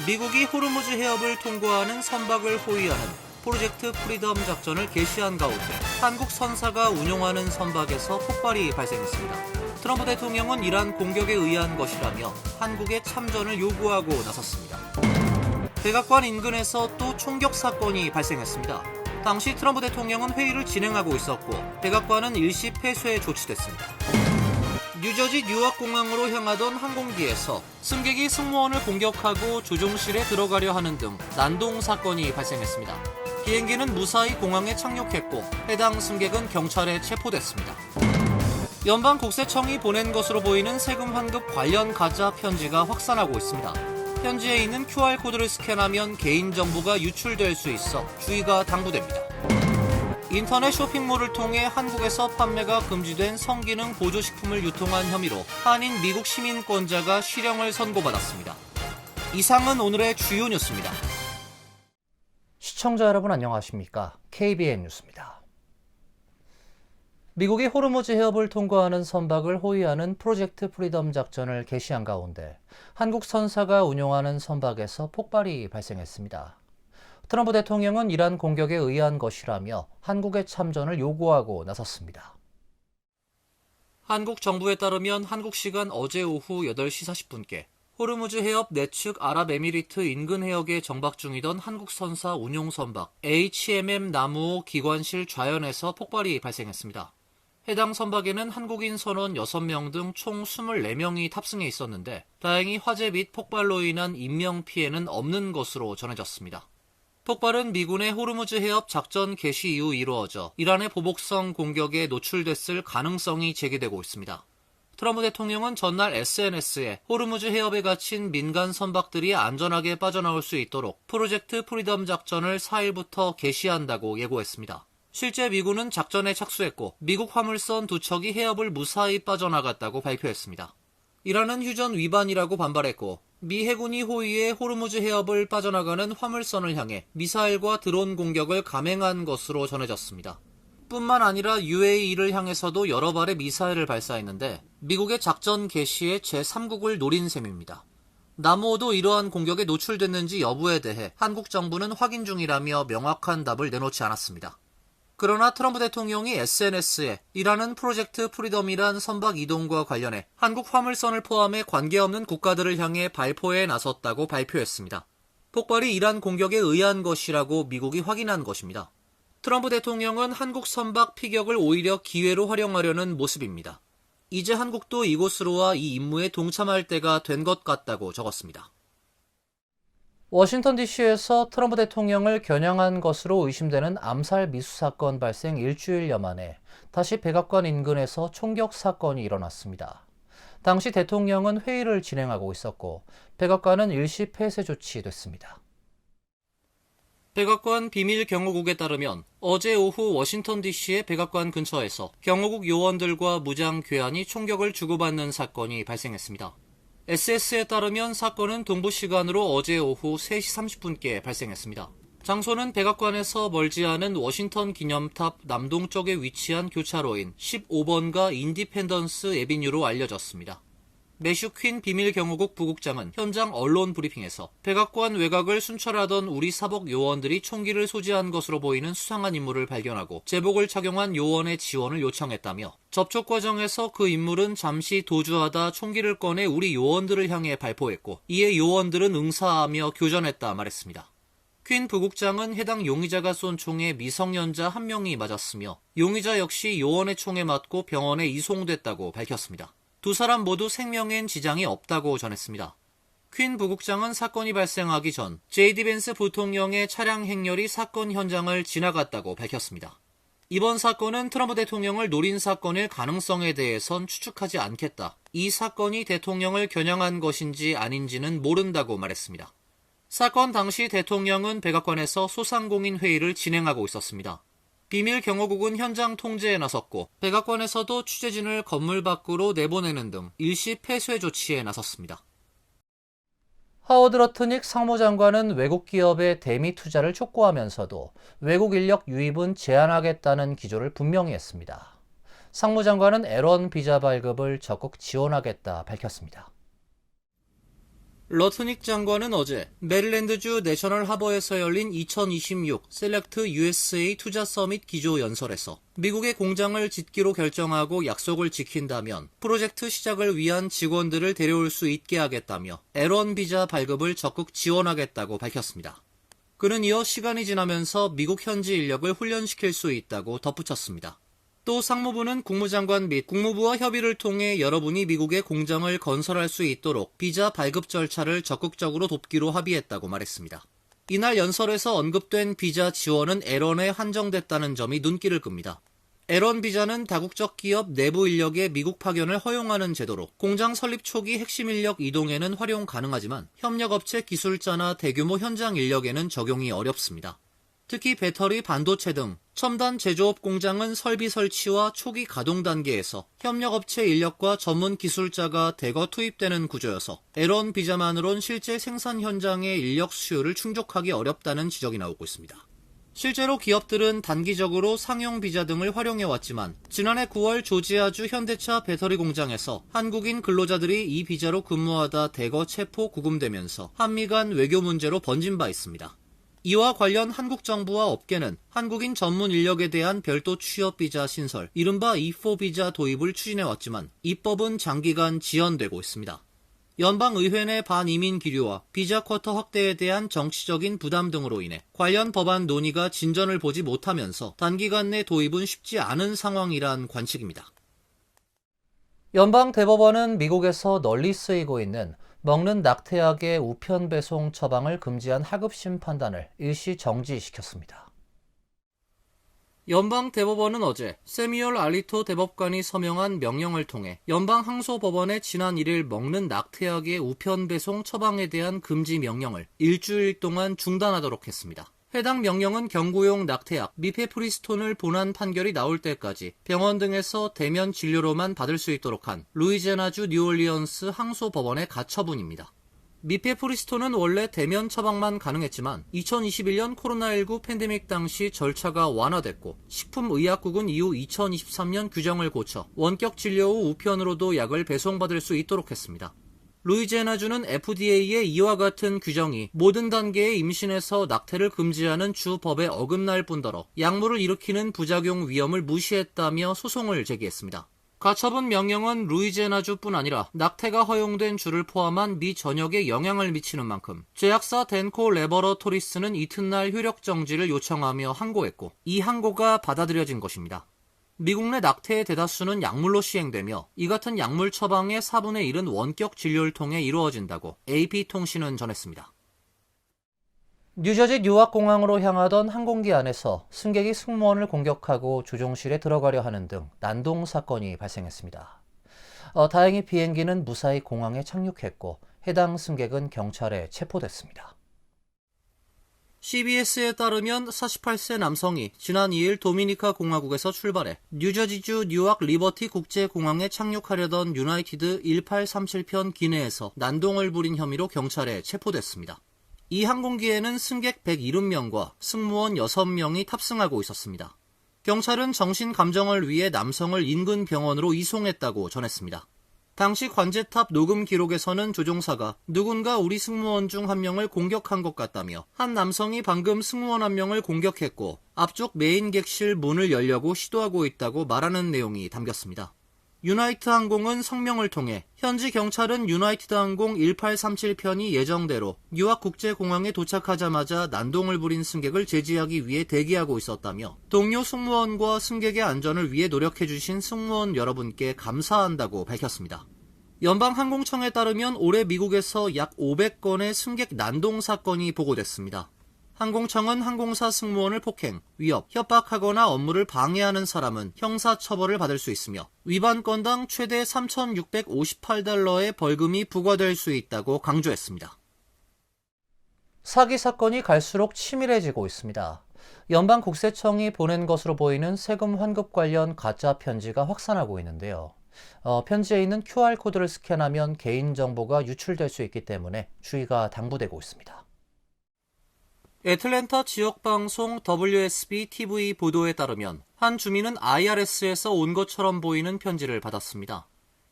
미국이 호르무즈 해협을 통과하는 선박을 호위하는 프로젝트 프리덤 작전을 개시한 가운데 한국 선사가 운용하는 선박에서 폭발이 발생했습니다. 트럼프 대통령은 이란 공격에 의한 것이라며 한국의 참전을 요구하고 나섰습니다. 백악관 인근에서 또 총격 사건이 발생했습니다. 당시 트럼프 대통령은 회의를 진행하고 있었고 백악관은 일시 폐쇄에 조치됐습니다. 뉴저지 뉴욕 공항으로 향하던 항공기에서 승객이 승무원을 공격하고 조종실에 들어가려 하는 등 난동 사건이 발생했습니다. 비행기는 무사히 공항에 착륙했고 해당 승객은 경찰에 체포됐습니다. 연방국세청이 보낸 것으로 보이는 세금 환급 관련 가짜 편지가 확산하고 있습니다. 편지에 있는 QR코드를 스캔하면 개인정보가 유출될 수 있어 주의가 당부됩니다. 인터넷 쇼핑몰을 통해 한국에서 판매가 금지된 성기능 보조식품을 유통한 혐의로 한인 미국 시민권자가 실형을 선고받았습니다. 이상은 오늘의 주요 뉴스입니다. 시청자 여러분 안녕하십니까? KBN 뉴스입니다. 미국이 호르무즈 해협을 통과하는 선박을 호위하는 프로젝트 프리덤 작전을 개시한 가운데 한국 선사가 운용하는 선박에서 폭발이 발생했습니다. 트럼프 대통령은 이란 공격에 의한 것이라며 한국의 참전을 요구하고 나섰습니다. 한국 정부에 따르면 한국 시간 어제 오후 8시 40분께 호르무즈 해협 내측 아랍에미리트 인근 해역에 정박 중이던 한국 선사 운용 선박 HMM 나무호 기관실 좌연에서 폭발이 발생했습니다. 해당 선박에는 한국인 선원 6명 등 총 24명이 탑승해 있었는데 다행히 화재 및 폭발로 인한 인명피해는 없는 것으로 전해졌습니다. 폭발은 미군의 호르무즈 해협 작전 개시 이후 이루어져 이란의 보복성 공격에 노출됐을 가능성이 제기되고 있습니다. 트럼프 대통령은 전날 SNS에 호르무즈 해협에 갇힌 민간 선박들이 안전하게 빠져나올 수 있도록 프로젝트 프리덤 작전을 4일부터 개시한다고 예고했습니다. 실제 미군은 작전에 착수했고 미국 화물선 2척이 해협을 무사히 빠져나갔다고 발표했습니다. 이란은 휴전 위반이라고 반발했고 미 해군이 호위해 호르무즈 해협을 빠져나가는 화물선을 향해 미사일과 드론 공격을 감행한 것으로 전해졌습니다. 뿐만 아니라 UAE를 향해서도 여러 발의 미사일을 발사했는데 미국의 작전 개시에 제3국을 노린 셈입니다. 나무호도 이러한 공격에 노출됐는지 여부에 대해 한국 정부는 확인 중이라며 명확한 답을 내놓지 않았습니다. 그러나 트럼프 대통령이 SNS에 이란은 프로젝트 프리덤이란 선박 이동과 관련해 한국 화물선을 포함해 관계없는 국가들을 향해 발포에 나섰다고 발표했습니다. 폭발이 이란 공격에 의한 것이라고 미국이 확인한 것입니다. 트럼프 대통령은 한국 선박 피격을 오히려 기회로 활용하려는 모습입니다. 이제 한국도 이곳으로 와 이 임무에 동참할 때가 된 것 같다고 적었습니다. 워싱턴 DC에서 트럼프 대통령을 겨냥한 것으로 의심되는 암살 미수 사건 발생 일주일여 만에 다시 백악관 인근에서 총격 사건이 일어났습니다. 당시 대통령은 회의를 진행하고 있었고 백악관은 일시 폐쇄 조치됐습니다. 백악관 비밀 경호국에 따르면 어제 오후 워싱턴 DC의 백악관 근처에서 경호국 요원들과 무장 괴한이 총격을 주고받는 사건이 발생했습니다. SS에 따르면 사건은 동부 시간으로 어제 오후 3시 30분께 발생했습니다. 장소는 백악관에서 멀지 않은 워싱턴 기념탑 남동쪽에 위치한 교차로인 15번가 인디펜던스 애비뉴로 알려졌습니다. 매슈 퀸 비밀 경호국 부국장은 현장 언론 브리핑에서 백악관 외곽을 순찰하던 우리 사복 요원들이 총기를 소지한 것으로 보이는 수상한 인물을 발견하고 제복을 착용한 요원의 지원을 요청했다며 접촉 과정에서 그 인물은 잠시 도주하다 총기를 꺼내 우리 요원들을 향해 발포했고 이에 요원들은 응사하며 교전했다 말했습니다. 퀸 부국장은 해당 용의자가 쏜 총에 미성년자 1명이 맞았으며 용의자 역시 요원의 총에 맞고 병원에 이송됐다고 밝혔습니다. 두 사람 모두 생명엔 지장이 없다고 전했습니다. 퀸 부국장은 사건이 발생하기 전 JD 벤스 부통령의 차량 행렬이 사건 현장을 지나갔다고 밝혔습니다. 이번 사건은 트럼프 대통령을 노린 사건일 가능성에 대해선 추측하지 않겠다. 이 사건이 대통령을 겨냥한 것인지 아닌지는 모른다고 말했습니다. 사건 당시 대통령은 백악관에서 소상공인 회의를 진행하고 있었습니다. 비밀 경호국은 현장 통제에 나섰고 백악관에서도 취재진을 건물 밖으로 내보내는 등 일시 폐쇄 조치에 나섰습니다. 하워드 러트닉 상무장관은 외국 기업의 대미 투자를 촉구하면서도 외국 인력 유입은 제한하겠다는 기조를 분명히 했습니다. 상무장관은 L1 비자 발급을 적극 지원하겠다 밝혔습니다. 러트닉 장관은 어제 메릴랜드주 내셔널 하버에서 열린 2026 셀렉트 USA 투자 서밋 기조 연설에서 미국의 공장을 짓기로 결정하고 약속을 지킨다면 프로젝트 시작을 위한 직원들을 데려올 수 있게 하겠다며 L1 비자 발급을 적극 지원하겠다고 밝혔습니다. 그는 이어 시간이 지나면서 미국 현지 인력을 훈련시킬 수 있다고 덧붙였습니다. 또 상무부는 국무장관 및 국무부와 협의를 통해 여러분이 미국에 공장을 건설할 수 있도록 비자 발급 절차를 적극적으로 돕기로 합의했다고 말했습니다. 이날 연설에서 언급된 비자 지원은 L1에 한정됐다는 점이 눈길을 끕니다. L1 비자는 다국적 기업 내부 인력의 미국 파견을 허용하는 제도로 공장 설립 초기 핵심 인력 이동에는 활용 가능하지만 협력업체 기술자나 대규모 현장 인력에는 적용이 어렵습니다. 특히 배터리, 반도체 등 첨단 제조업 공장은 설비 설치와 초기 가동 단계에서 협력업체 인력과 전문 기술자가 대거 투입되는 구조여서 L1 비자만으론 실제 생산 현장의 인력 수요를 충족하기 어렵다는 지적이 나오고 있습니다. 실제로 기업들은 단기적으로 상용 비자 등을 활용해왔지만 지난해 9월 조지아주 현대차 배터리 공장에서 한국인 근로자들이 이 비자로 근무하다 대거 체포 구금되면서 한미 간 외교 문제로 번진 바 있습니다. 이와 관련 한국 정부와 업계는 한국인 전문 인력에 대한 별도 취업 비자 신설, 이른바 E4 비자 도입을 추진해왔지만 입법은 장기간 지연되고 있습니다. 연방의회 내 반이민 기류와 비자 쿼터 확대에 대한 정치적인 부담 등으로 인해 관련 법안 논의가 진전을 보지 못하면서 단기간 내 도입은 쉽지 않은 상황이란 관측입니다. 연방대법원은 미국에서 널리 쓰이고 있는 먹는 낙태약의 우편 배송 처방을 금지한 하급심 판단을 일시 정지시켰습니다. 연방대법원은 어제 세미얼 알리토 대법관이 서명한 명령을 통해 연방항소법원의 지난 1일 먹는 낙태약의 우편 배송 처방에 대한 금지 명령을 일주일 동안 중단하도록 했습니다. 해당 명령은 경구용 낙태약 미페프리스톤을 본안 판결이 나올 때까지 병원 등에서 대면 진료로만 받을 수 있도록 한 루이지애나주 뉴올리언스 항소법원의 가처분입니다. 미페프리스톤은 원래 대면 처방만 가능했지만 2021년 코로나19 팬데믹 당시 절차가 완화됐고 식품의약국은 이후 2023년 규정을 고쳐 원격 진료 후 우편으로도 약을 배송받을 수 있도록 했습니다. 루이지애나주는 FDA의 이와 같은 규정이 모든 단계의 임신에서 낙태를 금지하는 주 법에 어긋날 뿐더러 약물을 일으키는 부작용 위험을 무시했다며 소송을 제기했습니다. 가처분 명령은 루이지애나주뿐 아니라 낙태가 허용된 주를 포함한 미 전역에 영향을 미치는 만큼 제약사 덴코 레버러토리스는 이튿날 효력 정지를 요청하며 항고했고 이 항고가 받아들여진 것입니다. 미국 내 낙태의 대다수는 약물로 시행되며 이 같은 약물 처방의 4분의 1은 원격 진료를 통해 이루어진다고 AP통신은 전했습니다. 뉴저지 뉴아크공항으로 향하던 항공기 안에서 승객이 승무원을 공격하고 조종실에 들어가려 하는 등 난동 사건이 발생했습니다. 다행히 비행기는 무사히 공항에 착륙했고 해당 승객은 경찰에 체포됐습니다. CBS에 따르면 48세 남성이 지난 2일 도미니카 공화국에서 출발해 뉴저지주 뉴아크 리버티 국제공항에 착륙하려던 유나이티드 1837편 기내에서 난동을 부린 혐의로 경찰에 체포됐습니다. 이 항공기에는 승객 170명과 승무원 6명이 탑승하고 있었습니다. 경찰은 정신 감정을 위해 남성을 인근 병원으로 이송했다고 전했습니다. 당시 관제탑 녹음 기록에서는 조종사가 누군가 우리 승무원 중 한 명을 공격한 것 같다며 한 남성이 방금 승무원 한 명을 공격했고 앞쪽 메인 객실 문을 열려고 시도하고 있다고 말하는 내용이 담겼습니다. 유나이트 항공은 성명을 통해 현지 경찰은 유나이티드 항공 1837편이 예정대로 뉴아크 국제공항에 도착하자마자 난동을 부린 승객을 제지하기 위해 대기하고 있었다며 동료 승무원과 승객의 안전을 위해 노력해주신 승무원 여러분께 감사한다고 밝혔습니다. 연방항공청에 따르면 올해 미국에서 약 500건의 승객 난동 사건이 보고됐습니다. 항공청은 항공사 승무원을 폭행, 위협, 협박하거나 업무를 방해하는 사람은 형사처벌을 받을 수 있으며 위반 건당 최대 3,658달러의 벌금이 부과될 수 있다고 강조했습니다. 사기 사건이 갈수록 치밀해지고 있습니다. 연방국세청이 보낸 것으로 보이는 세금 환급 관련 가짜 편지가 확산하고 있는데요. 편지에 있는 QR코드를 스캔하면 개인정보가 유출될 수 있기 때문에 주의가 당부되고 있습니다. 애틀랜타 지역방송 WSB-TV 보도에 따르면 한 주민은 IRS에서 온 것처럼 보이는 편지를 받았습니다.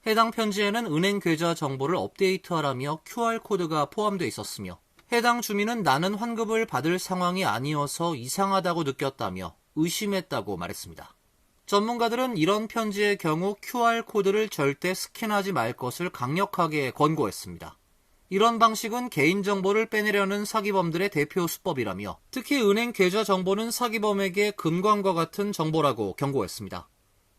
해당 편지에는 은행 계좌 정보를 업데이트하라며 QR코드가 포함되어 있었으며 해당 주민은 나는 환급을 받을 상황이 아니어서 이상하다고 느꼈다며 의심했다고 말했습니다. 전문가들은 이런 편지의 경우 QR코드를 절대 스캔하지 말 것을 강력하게 권고했습니다. 이런 방식은 개인정보를 빼내려는 사기범들의 대표 수법이라며 특히 은행 계좌 정보는 사기범에게 금광과 같은 정보라고 경고했습니다.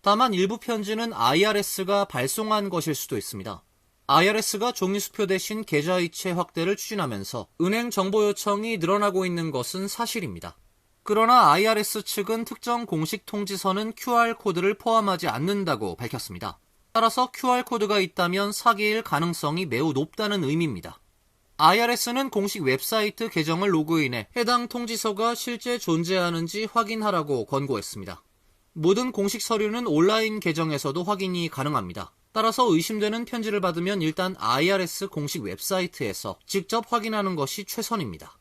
다만 일부 편지는 IRS가 발송한 것일 수도 있습니다. IRS가 종이수표 대신 계좌이체 확대를 추진하면서 은행 정보 요청이 늘어나고 있는 것은 사실입니다. 그러나 IRS 측은 특정 공식 통지서는 QR코드를 포함하지 않는다고 밝혔습니다. 따라서 QR코드가 있다면 사기일 가능성이 매우 높다는 의미입니다. IRS는 공식 웹사이트 계정을 로그인해 해당 통지서가 실제 존재하는지 확인하라고 권고했습니다. 모든 공식 서류는 온라인 계정에서도 확인이 가능합니다. 따라서 의심되는 편지를 받으면 일단 IRS 공식 웹사이트에서 직접 확인하는 것이 최선입니다.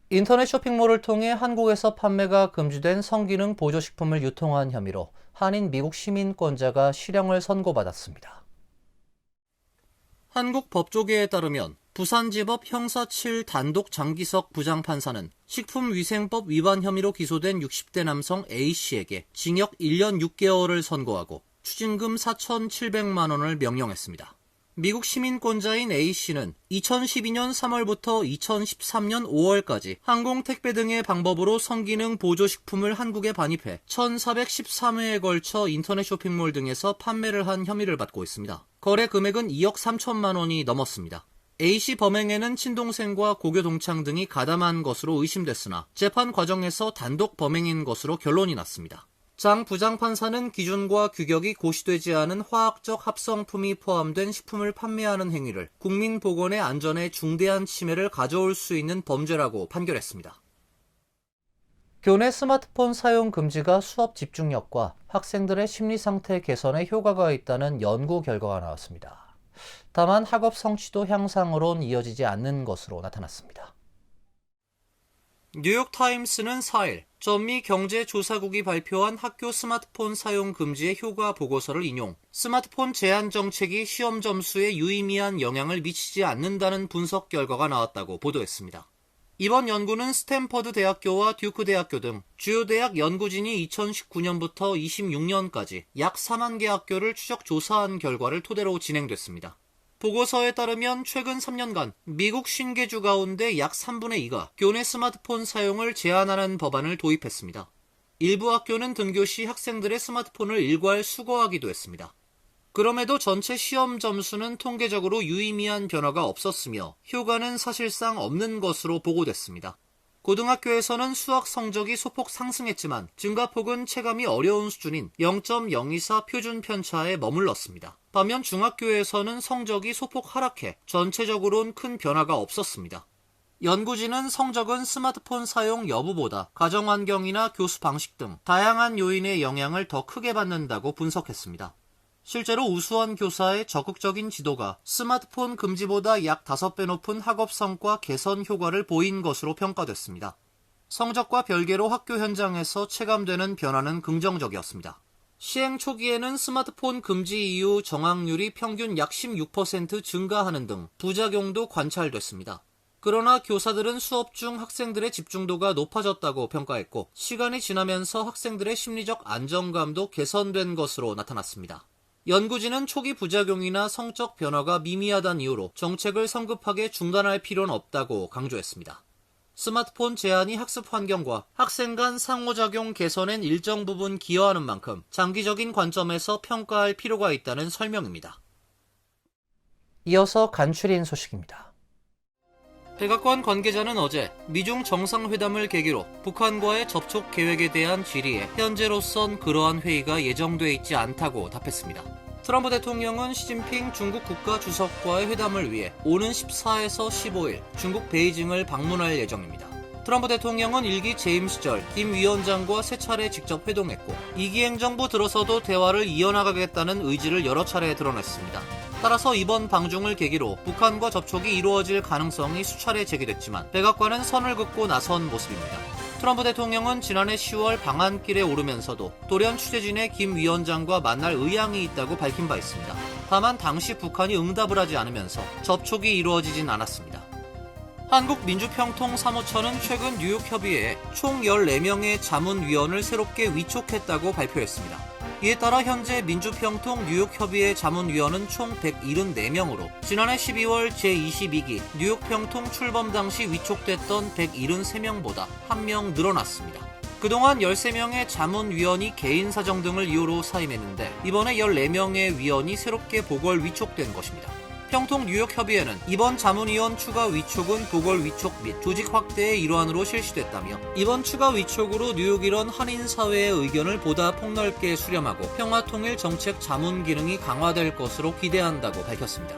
인터넷 쇼핑몰을 통해 한국에서 판매가 금지된 성기능 보조식품을 유통한 혐의로 한인 미국 시민권자가 실형을 선고받았습니다. 한국 법조계에 따르면 부산지법 형사 7 단독 장기석 부장판사는 식품위생법 위반 혐의로 기소된 60대 남성 A씨에게 징역 1년 6개월을 선고하고 추징금 4,700만 원을 명령했습니다. 미국 시민권자인 A씨는 2012년 3월부터 2013년 5월까지 항공택배 등의 방법으로 성기능 보조식품을 한국에 반입해 1,413회에 걸쳐 인터넷 쇼핑몰 등에서 판매를 한 혐의를 받고 있습니다. 거래 금액은 2억 3천만 원이 넘었습니다. A씨 범행에는 친동생과 고교 동창 등이 가담한 것으로 의심됐으나 재판 과정에서 단독 범행인 것으로 결론이 났습니다. 장 부장판사는 기준과 규격이 고시되지 않은 화학적 합성품이 포함된 식품을 판매하는 행위를 국민 보건의 안전에 중대한 침해를 가져올 수 있는 범죄라고 판결했습니다. 교내 스마트폰 사용 금지가 수업 집중력과 학생들의 심리 상태 개선에 효과가 있다는 연구 결과가 나왔습니다. 다만 학업 성취도 향상으론 이어지지 않는 것으로 나타났습니다. 뉴욕타임스는 4일 전미 경제조사국이 발표한 학교 스마트폰 사용 금지의 효과 보고서를 인용, 스마트폰 제한 정책이 시험 점수에 유의미한 영향을 미치지 않는다는 분석 결과가 나왔다고 보도했습니다. 이번 연구는 스탠퍼드 대학교와 듀크 대학교 등 주요 대학 연구진이 2019년부터 26년까지 약 4만 개 학교를 추적 조사한 결과를 토대로 진행됐습니다. 보고서에 따르면 최근 3년간 미국 50개 가운데 약 3분의 2가 교내 스마트폰 사용을 제한하는 법안을 도입했습니다. 일부 학교는 등교 시 학생들의 스마트폰을 일괄 수거하기도 했습니다. 그럼에도 전체 시험 점수는 통계적으로 유의미한 변화가 없었으며 효과는 사실상 없는 것으로 보고됐습니다. 고등학교에서는 수학 성적이 소폭 상승했지만 증가폭은 체감이 어려운 수준인 0.024 표준 편차에 머물렀습니다. 반면 중학교에서는 성적이 소폭 하락해 전체적으로는 큰 변화가 없었습니다. 연구진은 성적은 스마트폰 사용 여부보다 가정환경이나 교수 방식 등 다양한 요인의 영향을 더 크게 받는다고 분석했습니다. 실제로 우수한 교사의 적극적인 지도가 스마트폰 금지보다 약 5배 높은 학업 성과 개선 효과를 보인 것으로 평가됐습니다. 성적과 별개로 학교 현장에서 체감되는 변화는 긍정적이었습니다. 시행 초기에는 스마트폰 금지 이후 정학률이 평균 약 16% 증가하는 등 부작용도 관찰됐습니다. 그러나 교사들은 수업 중 학생들의 집중도가 높아졌다고 평가했고 시간이 지나면서 학생들의 심리적 안정감도 개선된 것으로 나타났습니다. 연구진은 초기 부작용이나 성적 변화가 미미하다는 이유로 정책을 성급하게 중단할 필요는 없다고 강조했습니다. 스마트폰 제한이 학습 환경과 학생 간 상호작용 개선엔 일정 부분 기여하는 만큼 장기적인 관점에서 평가할 필요가 있다는 설명입니다. 이어서 간추린 소식입니다. 백악관 관계자는 어제 미중 정상회담을 계기로 북한과의 접촉 계획에 대한 질의에 현재로선 그러한 회의가 예정돼 있지 않다고 답했습니다. 트럼프 대통령은 시진핑 중국 국가주석과의 회담을 위해 오는 14에서 15일 중국 베이징을 방문할 예정입니다. 트럼프 대통령은 1기 재임 시절 김 위원장과 3차례 직접 회동했고 2기 행정부 들어서도 대화를 이어나가겠다는 의지를 여러 차례 드러냈습니다. 따라서 이번 방중을 계기로 북한과 접촉이 이루어질 가능성이 수차례 제기됐지만 백악관은 선을 긋고 나선 모습입니다. 트럼프 대통령은 지난해 10월 방한길에 오르면서도 돌연 취재진의 김 위원장과 만날 의향이 있다고 밝힌 바 있습니다. 다만 당시 북한이 응답을 하지 않으면서 접촉이 이루어지진 않았습니다. 한국민주평통 사무처는 최근 뉴욕협의회에 총 14명의 자문위원을 새롭게 위촉했다고 발표했습니다. 이에 따라 현재 민주평통 뉴욕협의회 자문위원은 총 174명으로 지난해 12월 제22기 뉴욕평통 출범 당시 위촉됐던 173명보다 1명 늘어났습니다. 그동안 13명의 자문위원이 개인 사정 등을 이유로 사임했는데 이번에 14명의 위원이 새롭게 보궐 위촉된 것입니다. 평통 뉴욕협의회는 이번 자문위원 추가 위촉은 보궐 위촉 및 조직 확대의 일환으로 실시됐다며 이번 추가 위촉으로 뉴욕 일원 한인사회의 의견을 보다 폭넓게 수렴하고 평화통일 정책 자문 기능이 강화될 것으로 기대한다고 밝혔습니다.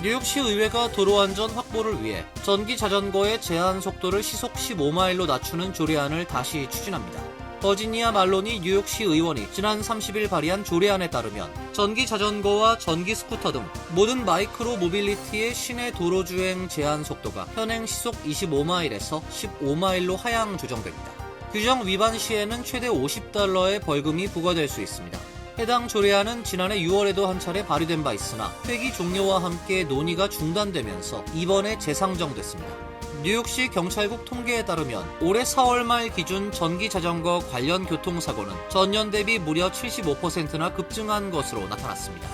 뉴욕시 의회가 도로안전 확보를 위해 전기 자전거의 제한 속도를 시속 15마일로 낮추는 조례안을 다시 추진합니다. 버지니아 말로니 뉴욕시 의원이 지난 30일 발의한 조례안에 따르면 전기 자전거와 전기 스쿠터 등 모든 마이크로 모빌리티의 시내 도로 주행 제한 속도가 현행 시속 25마일에서 15마일로 하향 조정됩니다. 규정 위반 시에는 최대 $50의 벌금이 부과될 수 있습니다. 해당 조례안은 지난해 6월에도 한 차례 발의된 바 있으나 회기 종료와 함께 논의가 중단되면서 이번에 재상정됐습니다. 뉴욕시 경찰국 통계에 따르면 올해 4월 말 기준 전기 자전거 관련 교통사고는 전년 대비 무려 75%나 급증한 것으로 나타났습니다.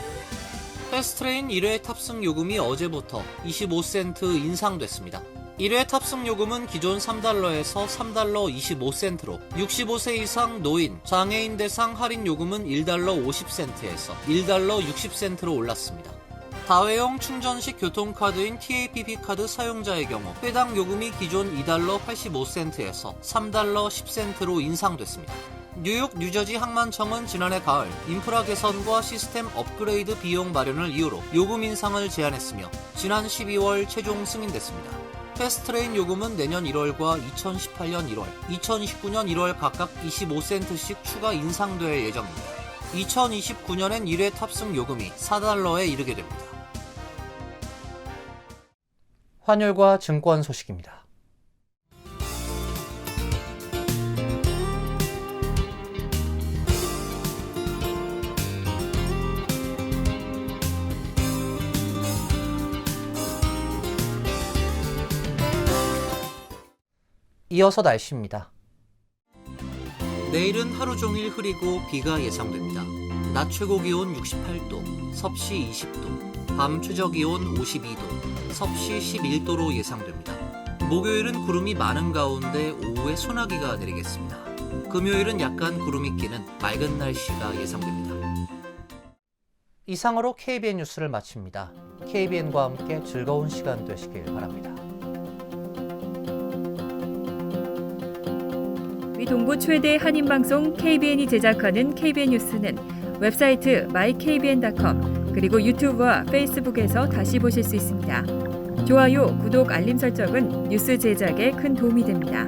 패스트트레인 1회 탑승 요금이 어제부터 25센트 인상됐습니다. 1회 탑승 요금은 기존 $3에서 $3.25로 65세 이상 노인, 장애인 대상 할인 요금은 $1.50에서 $1.60로 올랐습니다. 다회용 충전식 교통카드인 TAPP 카드 사용자의 경우 회당 요금이 기존 $2.85에서 $3.10로 인상됐습니다. 뉴욕 뉴저지 항만청은 지난해 가을 인프라 개선과 시스템 업그레이드 비용 마련을 이유로 요금 인상을 제안했으며 지난 12월 최종 승인됐습니다. 패스트트레인 요금은 내년 1월과 2018년 1월, 2019년 1월 각각 25센트씩 추가 인상될 예정입니다. 2029년엔 1회 탑승 요금이 $4에 이르게 됩니다. 환율과 증권 소식입니다. 이어서 날씨입니다. 내일은 하루 종일 흐리고 비가 예상됩니다. 낮 최고 기온 68도, 섭씨 20도, 밤 최저 기온 52도, 섭씨 11도로 예상됩니다. 목요일은 구름이 많은 가운데 오후에 소나기가 내리겠습니다. 금요일은 약간 구름이 끼는 맑은 날씨가 예상됩니다. 이상으로 KBN 뉴스를 마칩니다. KBN과 함께 즐거운 시간 되시길 바랍니다. 동부 최대 한인방송 KBN이 제작하는 KBN 뉴스는 웹사이트 mykbn.com 그리고 유튜브와 페이스북에서 다시 보실 수 있습니다. 좋아요, 구독, 알림 설정은 뉴스 제작에 큰 도움이 됩니다.